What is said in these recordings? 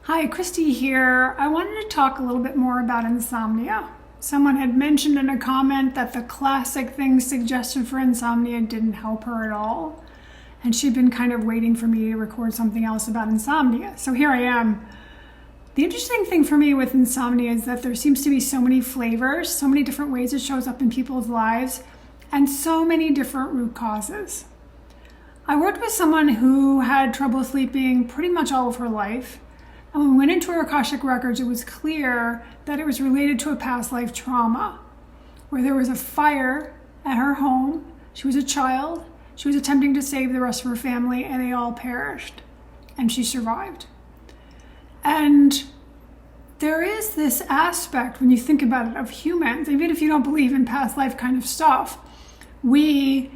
Hi, Christy here. I wanted to talk a little bit more about insomnia. Someone had mentioned in a comment that the classic things suggested for insomnia didn't help her at all. And she'd been kind of waiting for me to record something else about insomnia. So here I am. The interesting thing for me with insomnia is that there seems to be so many flavors, so many different ways it shows up in people's lives, and so many different root causes. I worked with someone who had trouble sleeping pretty much all of her life. And when we went into her Akashic records, it was clear that it was related to a past life trauma, where there was a fire at her home. She was a child. She was attempting to save the rest of her family, and they all perished. And she survived. And there is this aspect, when you think about it, of humans, even if you don't believe in past life kind of stuff, we,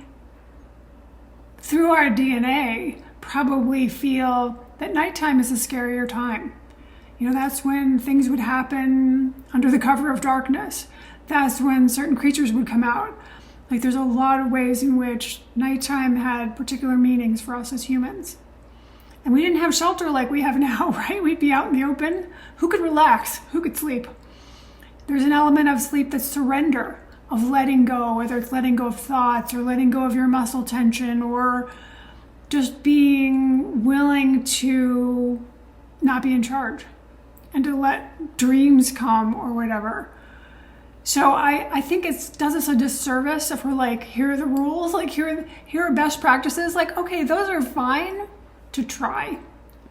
through our DNA, probably feel that nighttime is a scarier time. You know, that's when things would happen under the cover of darkness. That's when certain creatures would come out. Like, there's a lot of ways in which nighttime had particular meanings for us as humans. And we didn't have shelter like we have now, right? We'd be out in the open. Who could relax? Who could sleep? There's an element of sleep that's surrender, of letting go, whether it's letting go of thoughts or letting go of your muscle tension or just being willing to not be in charge and to let dreams come or whatever. So I think it does us a disservice if we're like, here are the rules, like here are best practices. Like, okay, those are fine to try,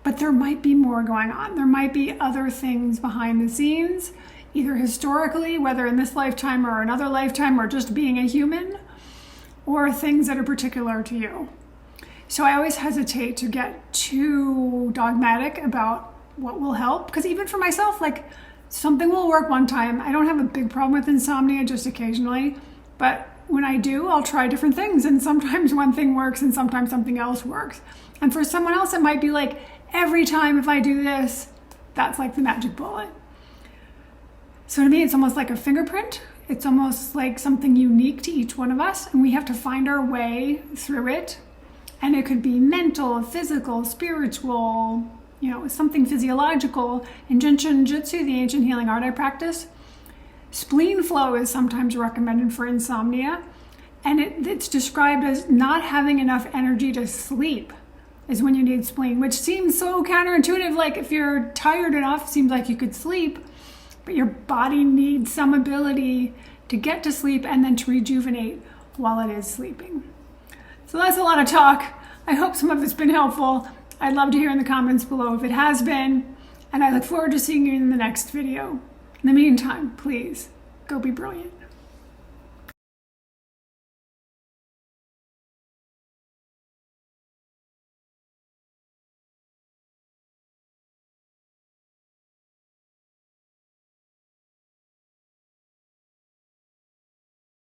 but there might be more going on. There might be other things behind the scenes, either historically, whether in this lifetime or another lifetime, or just being a human, or things that are particular to you. So I always hesitate to get too dogmatic about what will help, because even for myself, like, something will work one time. I don't have a big problem with insomnia, just occasionally, but when I do, I'll try different things, and sometimes one thing works and sometimes something else works. And for someone else, it might be like, every time if I do this, that's like the magic bullet. So to me, it's almost like a fingerprint. It's almost like something unique to each one of us, and we have to find our way through it. And it could be mental, physical, spiritual, something physiological. In Jyutsu, the ancient healing art I practice, spleen flow is sometimes recommended for insomnia. And it's described as not having enough energy to sleep is when you need spleen, which seems so counterintuitive. Like, if you're tired enough, it seems like you could sleep, but your body needs some ability to get to sleep and then to rejuvenate while it is sleeping. So that's a lot of talk. I hope some of it's been helpful. I'd love to hear in the comments below if it has been, and I look forward to seeing you in the next video. In the meantime, please, go be brilliant.